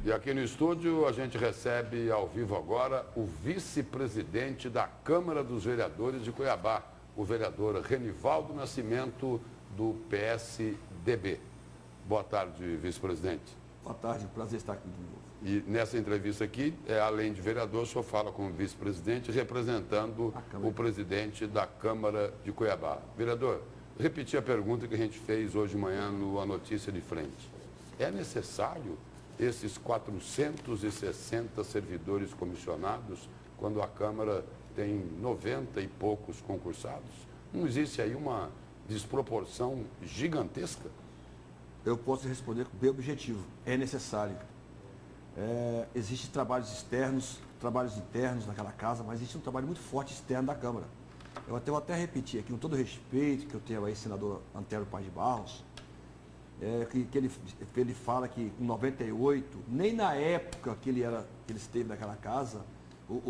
E aqui no estúdio a gente recebe ao vivo agora o vice-presidente da Câmara dos Vereadores de Cuiabá, o vereador Renivaldo Nascimento, do PSDB. Boa tarde, vice-presidente. Boa tarde, prazer estar aqui de novo. E nessa entrevista aqui, além de vereador, o senhor fala como vice-presidente, representando o presidente da Câmara de Cuiabá. Vereador, repetir a pergunta que a gente fez hoje de manhã no A Notícia de Frente. É necessário esses 460 servidores comissionados quando a Câmara tem 90 e poucos concursados? Não existe aí uma desproporção gigantesca? Eu posso responder bem objetivo. É necessário. Existem trabalhos externos, trabalhos internos naquela casa, mas existe um trabalho muito forte externo da Câmara. Eu vou até repetir aqui, com todo o respeito que eu tenho aí, senador Antero Paz de Barros, que ele fala que com 98, nem na época que ele esteve naquela casa,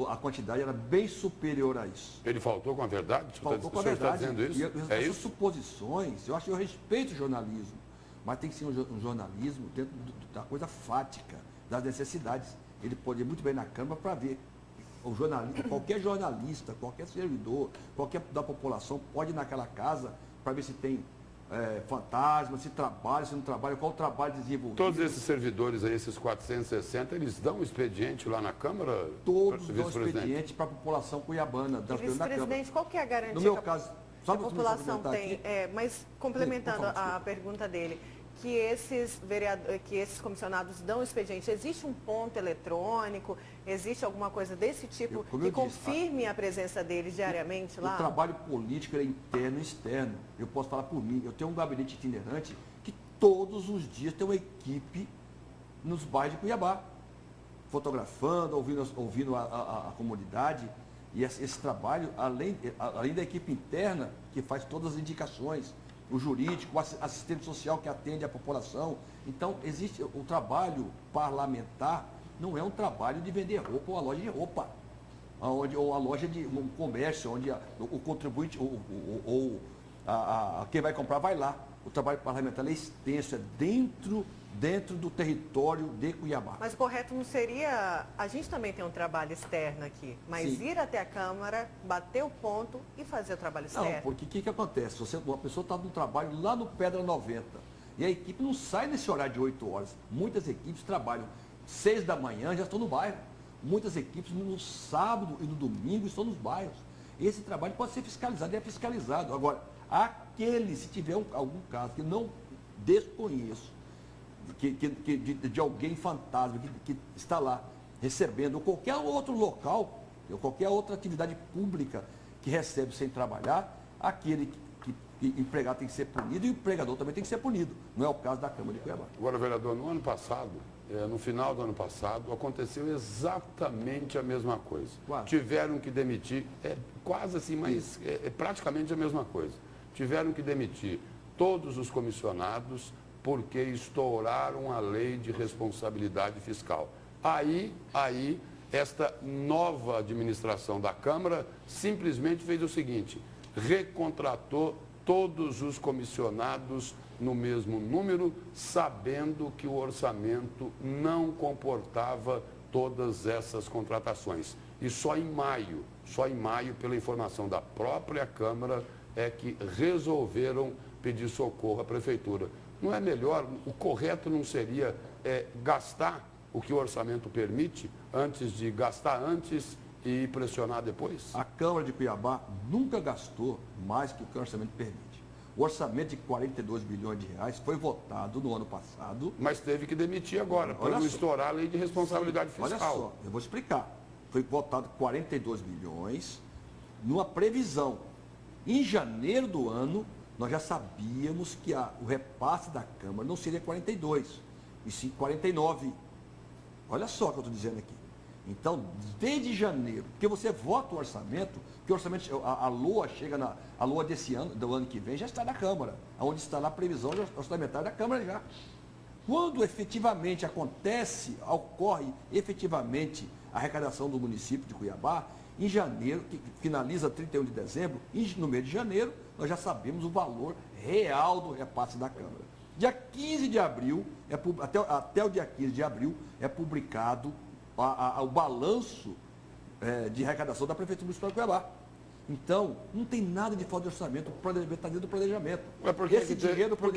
a quantidade era bem superior a isso. Ele faltou com a verdade? Faltou com a verdade. Está dizendo isso? Essas suposições, eu respeito o jornalismo, mas tem que ser um jornalismo dentro da coisa fática, das necessidades. Ele pode ir muito bem na Câmara para ver. Qualquer jornalista, qualquer servidor, qualquer da população pode ir naquela casa para ver se tem fantasma, se trabalha, se não trabalha, qual o trabalho desenvolvido. Todos esses servidores aí, esses 460, eles dão expediente lá na Câmara? Todos dão expediente para a população cuiabana. Vice-presidente, qual que é a garantia? No meu caso, a população tem, mas complementando a pergunta dele, que esses comissionados dão expediente, existe um ponto eletrônico, existe alguma coisa desse tipo que confirme a presença deles diariamente lá? O trabalho político é interno e externo. Eu posso falar por mim, eu tenho um gabinete itinerante que todos os dias tem uma equipe nos bairros de Cuiabá, fotografando, ouvindo a comunidade. E esse trabalho, além da equipe interna, que faz todas as indicações, o jurídico, o assistente social que atende a população. Então, existe o trabalho parlamentar, não é um trabalho de vender roupa ou a loja de roupa, ou a loja de um comércio, onde o contribuinte ou quem vai comprar vai lá. O trabalho parlamentar é extenso, é dentro do território de Cuiabá. Mas o correto não seria, a gente também tem um trabalho externo aqui, mas sim, ir até a Câmara, bater o ponto e fazer o trabalho externo. Não, porque o que acontece? Uma pessoa está no trabalho lá no Pedra 90 e a equipe não sai nesse horário de 8 horas. Muitas equipes trabalham 6 da manhã, já estão no bairro. Muitas equipes no sábado e no domingo estão nos bairros. Esse trabalho pode ser fiscalizado e é fiscalizado. Agora, se tiver algum caso que não desconheço, de alguém fantasma que está lá recebendo, ou qualquer outro local, ou qualquer outra atividade pública que recebe sem trabalhar, aquele empregado tem que ser punido e o empregador também tem que ser punido. Não é o caso da Câmara de Cuiabá. Agora, vereador, no ano passado, no final do ano passado, aconteceu exatamente a mesma coisa. Quase. Tiveram que demitir, quase assim, mas praticamente a mesma coisa. Tiveram que demitir todos os comissionados porque estouraram a lei de responsabilidade fiscal. Aí, esta nova administração da Câmara simplesmente fez o seguinte: recontratou todos os comissionados no mesmo número, sabendo que o orçamento não comportava todas essas contratações. E só em maio, pela informação da própria Câmara, é que resolveram pedir socorro à Prefeitura. Não é melhor, o correto não seria gastar o que o orçamento permite, antes de gastar antes e pressionar depois? A Câmara de Cuiabá nunca gastou mais que o que o orçamento permite. O orçamento de 42 bilhões de reais foi votado no ano passado. Mas teve que demitir agora, para não estourar a lei de responsabilidade fiscal. Olha só, eu vou explicar. Foi votado 42 bilhões numa previsão. Em janeiro do ano, nós já sabíamos que o repasse da Câmara não seria 42, e sim 49. Olha só o que eu estou dizendo aqui. Então, desde janeiro, porque você vota o orçamento, que o orçamento, a LOA chega a LOA desse ano, do ano que vem, já está na Câmara, onde está lá a previsão orçamentária da Câmara já. Quando efetivamente ocorre efetivamente a arrecadação do município de Cuiabá, em janeiro, que finaliza 31 de dezembro, no mês de janeiro, nós já sabemos o valor real do repasse da Câmara. Dia 15 de abril, até o dia 15 de abril, é publicado o balanço de arrecadação da Prefeitura Municipal de Cuiabá. Então, não tem nada de falta de orçamento, o planejamento está dentro do planejamento. Mas por que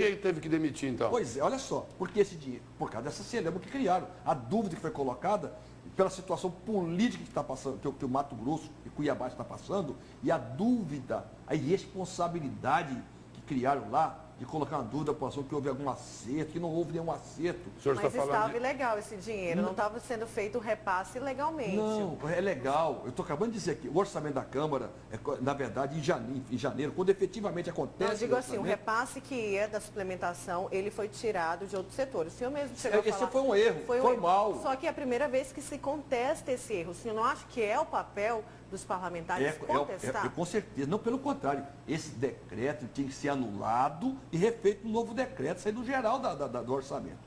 ele teve que demitir, então? Pois é, olha só, porque esse dinheiro, por causa dessa celebra que criaram, a dúvida que foi colocada pela situação política que está passando, que o Mato Grosso e Cuiabá está passando, e a dúvida, a irresponsabilidade que criaram lá, de colocar uma dúvida para a população que houve algum acerto, que não houve nenhum acerto. Mas estava ilegal esse dinheiro, não estava sendo feito o repasse legalmente. Não, é legal. Eu estou acabando de dizer aqui, o orçamento da Câmara, na verdade, em janeiro, quando efetivamente acontece. Eu digo assim, o repasse que ia da suplementação, ele foi tirado de outros setores. O senhor mesmo chegou a falar. Esse foi um erro, formal. Só que é a primeira vez que se contesta esse erro. O senhor não acha que é o papel dos parlamentares contestar? Com certeza. Não, pelo contrário. Esse decreto tinha que ser anulado e refeito um novo decreto, sair do geral do orçamento.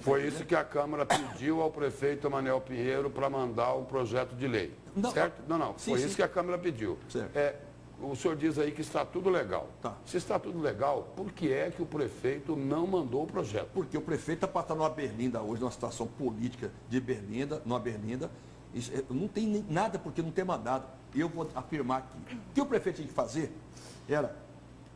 Foi isso que a Câmara pediu ao prefeito Manel Pinheiro para mandar um projeto de lei. Não, certo? Não. Foi isso que a Câmara pediu. O senhor diz aí que está tudo legal. Tá. Se está tudo legal, por que é que o prefeito não mandou o projeto? Porque o prefeito está passando numa Berlinda hoje, numa situação política de Berlinda, numa Berlinda. Isso, não tem nada porque não tem mandado. Eu vou afirmar aqui. O que o prefeito tinha que fazer era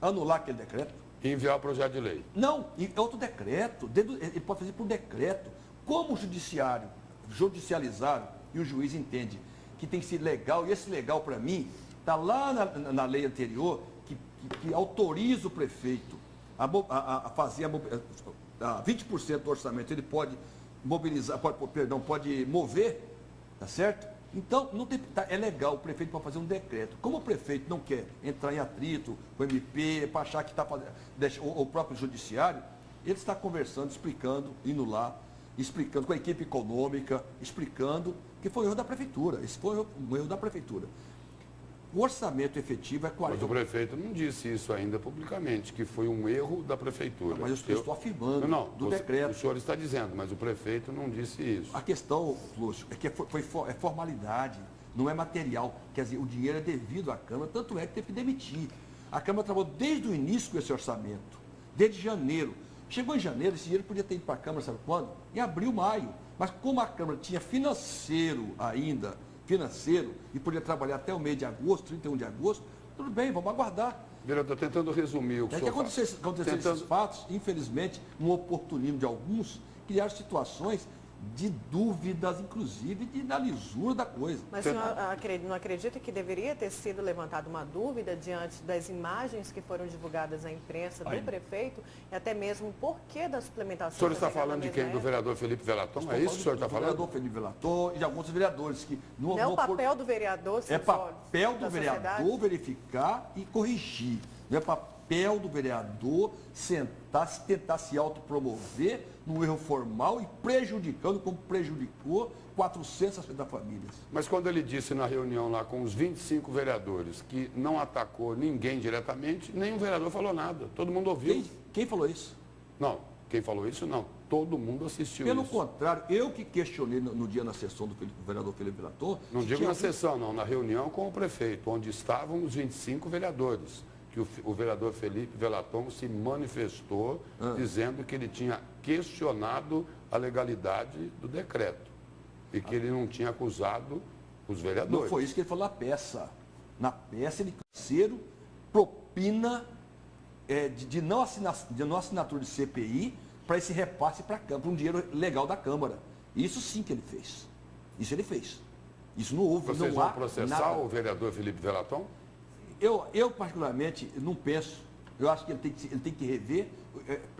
anular aquele decreto. E enviar o projeto de lei. Não, é outro decreto. Ele pode fazer por decreto. Como o judiciário judicializaram e o juiz entende que tem que ser legal, e esse legal para mim está lá na lei anterior que autoriza o prefeito a fazer 20% do orçamento, ele pode mobilizar, pode mover, tá certo? Então, não tem, é legal, o prefeito pode fazer um decreto. Como o prefeito não quer entrar em atrito com o MP, para achar que está fazendo, o próprio judiciário, ele está conversando, explicando, indo lá, explicando com a equipe econômica, explicando que foi um erro da prefeitura. Esse foi um erro da prefeitura. O orçamento efetivo é 40%. Mas o prefeito não disse isso ainda publicamente, que foi um erro da prefeitura. Não, mas eu estou afirmando do decreto. O senhor está dizendo, mas o prefeito não disse isso. A questão, Lúcio, é que é formalidade, não é material. Quer dizer, o dinheiro é devido à Câmara, tanto é que teve que demitir. A Câmara trabalhou desde o início com esse orçamento, desde janeiro. Chegou em janeiro, esse dinheiro podia ter ido para a Câmara, sabe quando? Em abril, maio. Mas como a Câmara tinha financeiro, e podia trabalhar até o mês de agosto, 31 de agosto, tudo bem, vamos aguardar. Vereador, tentando resumir o que o senhor aconteceu esses fatos, infelizmente, um oportunismo de alguns, criaram situações de dúvidas, inclusive, da lisura da coisa. Mas o senhor não acredita que deveria ter sido levantada uma dúvida diante das imagens que foram divulgadas à imprensa do prefeito e até mesmo o porquê da suplementação? O senhor está falando de quem? Do vereador Felipe Velaton? É isso que o senhor está falando? Do vereador Felipe Velaton e de alguns vereadores que... Não é o papel do vereador, é papel do vereador verificar e corrigir. Não é papel do vereador tentar se autopromover num erro formal e prejudicando, como prejudicou 460 famílias. Mas quando ele disse na reunião lá com os 25 vereadores que não atacou ninguém diretamente, nenhum vereador falou nada. Todo mundo ouviu. Quem falou isso? Não, quem falou isso não. Todo mundo assistiu Pelo isso. contrário, eu que questionei no dia na sessão do vereador Felipe Velaton... Não digo na sessão, não, na reunião com o prefeito, onde estavam os 25 vereadores. Que o vereador Felipe Velaton se manifestou dizendo que ele tinha questionado a legalidade do decreto e que ele não tinha acusado os vereadores. Não foi isso que ele falou na peça. Na peça, ele terceiro propina de não assinatura de CPI para esse repasse para a Câmara, um dinheiro legal da Câmara. Isso sim que ele fez. Isso ele fez. Isso não houve. Vocês vão processar o vereador Felipe Velaton? Eu, particularmente, não penso. Eu acho que ele tem que rever.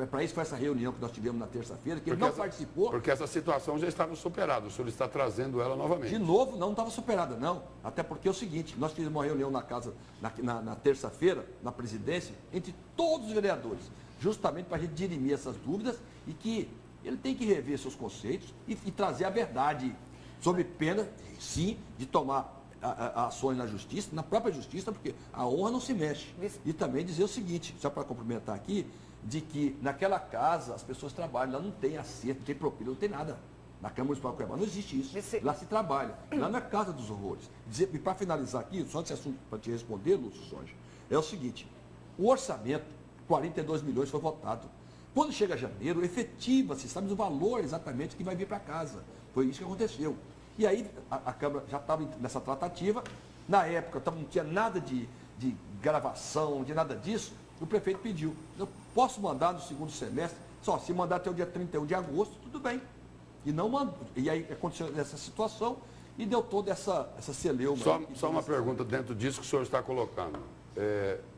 Para isso foi essa reunião que nós tivemos na terça-feira, que ele não participou. Porque essa situação já estava superada. O senhor está trazendo ela novamente. De novo, não estava superada, não. Até porque é o seguinte, nós fizemos uma reunião na casa, na terça-feira, na presidência, entre todos os vereadores, justamente para a gente dirimir essas dúvidas e que ele tem que rever seus conceitos e trazer a verdade, sob pena, sim, de tomar ações na justiça, na própria justiça, porque a honra não se mexe. E também dizer o seguinte, só para complementar aqui, de que naquela casa as pessoas trabalham, lá não tem acerto, não tem propina, não tem nada. Na Câmara Municipal de Cuiabá não existe isso. Lá se trabalha. Lá na Casa dos Horrores. E para finalizar aqui, só esse assunto para te responder, Lúcio Soja, é o seguinte, o orçamento, 42 milhões foi votado. Quando chega janeiro, efetiva-se, sabe o valor exatamente que vai vir para casa. Foi isso que aconteceu. E aí a Câmara já estava nessa tratativa. Na época não tinha nada de gravação, de nada disso. O prefeito pediu, eu posso mandar no segundo semestre, só se mandar até o dia 31 de agosto, tudo bem. E não mandou. E aí aconteceu essa situação e deu toda essa celeuma. Só uma pergunta dentro disso que o senhor está colocando.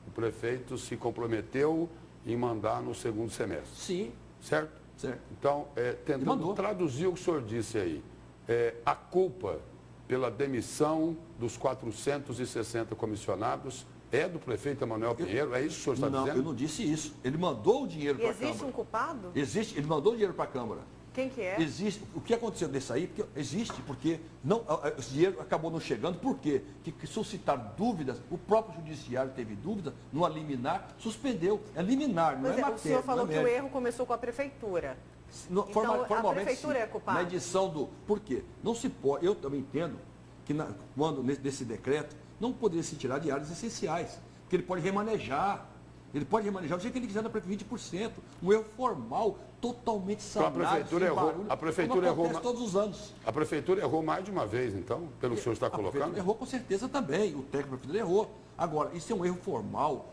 O prefeito se comprometeu em mandar no segundo semestre. Sim. Certo? Certo. Então, tentando traduzir o que o senhor disse aí, a culpa pela demissão dos 460 comissionados é do prefeito Emanuel Pinheiro? É isso que o senhor está dizendo? Não, eu não disse isso. Ele mandou o dinheiro para a Câmara. Existe um culpado? Existe, ele mandou o dinheiro para a Câmara. Quem que é? Existe. O que aconteceu desse aí? Existe, porque esse dinheiro acabou não chegando, por quê? Que suscitaram dúvidas, o próprio judiciário teve dúvidas, no liminar, suspendeu. É liminar, não é matéria. O senhor falou que o erro começou com a prefeitura. Então, a prefeitura é culpada? Na edição do... Por quê? Não se pode... Eu também entendo que quando nesse decreto, não poderia se tirar de áreas essenciais, porque ele pode remanejar. Ele pode remanejar do jeito que ele quiser na 20%. Um erro formal, totalmente sanado. Então a prefeitura errou todos os anos. A prefeitura errou mais de uma vez, então, pelo que o senhor está colocando? A prefeitura errou com certeza também. O técnico da prefeitura errou. Agora, isso é um erro formal,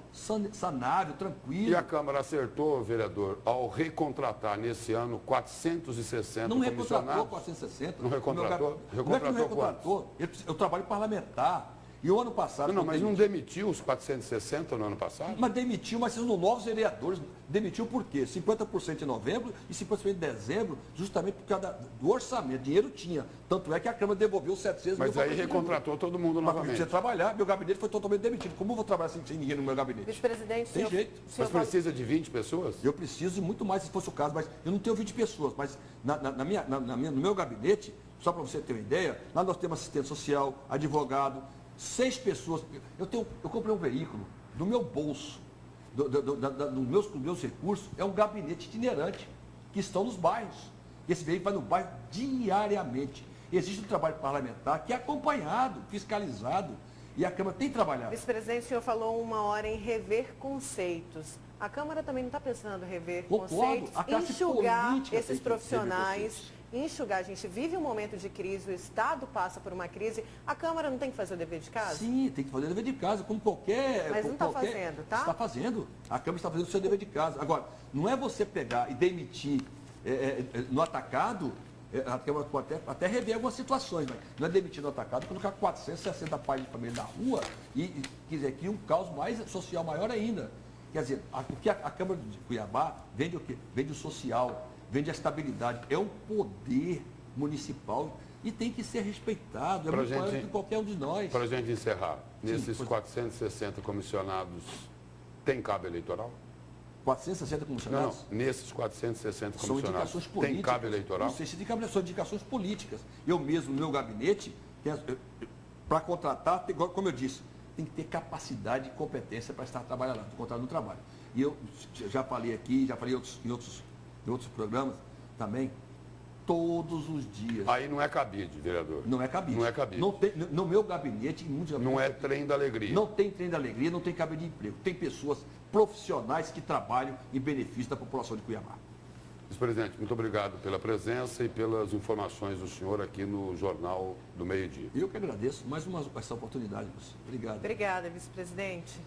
sanário, tranquilo. E a Câmara acertou, vereador, ao recontratar nesse ano 460 não comissionados? Não recontratou 460. Não recontratou? Recontratou. Eu trabalho parlamentar. E o ano passado... Não, mas não demitiu os 460 no ano passado? Mas demitiu, mas são novos vereadores. Demitiu por quê? 50% em novembro e 50% em dezembro, justamente por causa do orçamento. Dinheiro tinha. Tanto é que a Câmara devolveu 700 mil. Mas aí recontratou todo mundo novamente. Mas você trabalhar, meu gabinete foi totalmente demitido. Como eu vou trabalhar sem ninguém no meu gabinete? Vice-presidente, tem jeito. Mas precisa de 20 pessoas? Eu preciso de muito mais, se fosse o caso, mas eu não tenho 20 pessoas. Mas no meu gabinete, só para você ter uma ideia, lá nós temos assistente social, advogado, 6 pessoas. Eu comprei um veículo do meu bolso, dos meus recursos, é um gabinete itinerante, que estão nos bairros. Esse veículo vai no bairro diariamente. Existe um trabalho parlamentar que é acompanhado, fiscalizado, e a Câmara tem trabalhado. Vice-presidente, o senhor falou uma hora em rever conceitos. A Câmara também não está pensando em rever conceitos, enxugar esses profissionais, enxugar. A gente vive um momento de crise, o Estado passa por uma crise. A Câmara não tem que fazer o dever de casa? Sim, tem que fazer o dever de casa, como qualquer... Mas não está fazendo, tá? Está fazendo. A Câmara está fazendo o seu dever de casa. Agora, não é você pegar e demitir no atacado, a Câmara pode até rever algumas situações, mas não é demitir no atacado, colocar 460 pais de família na rua e quiser que um caos mais social maior ainda. Quer dizer, o que a Câmara de Cuiabá vende o quê? Vende o social, vende a estabilidade. É um poder municipal e tem que ser respeitado. É muito maior que qualquer um de nós. Para a gente encerrar, nesses 460 comissionados, tem cabo eleitoral? 460 comissionados? Não, nesses 460 comissionados, são indicações políticas. Tem cabo eleitoral? Não sei se tem cabo eleitoral, são indicações políticas. Eu mesmo, no meu gabinete, para contratar, como eu disse, tem que ter capacidade e competência para estar trabalhando lá, contrato no trabalho. E eu já falei aqui, já falei em outros programas também, todos os dias. Aí não é cabide, vereador. Não é cabide. Não é cabide. Não tem, no meu gabinete, em muitos gabinetes, não é trem da alegria. Não tem trem da alegria, não tem cabide de emprego. Tem pessoas profissionais que trabalham em benefício da população de Cuiabá. Vice-presidente, muito obrigado pela presença e pelas informações do senhor aqui no Jornal do Meio-Dia. Eu que agradeço mais essa oportunidade, moço. Obrigado. Obrigada, vice-presidente.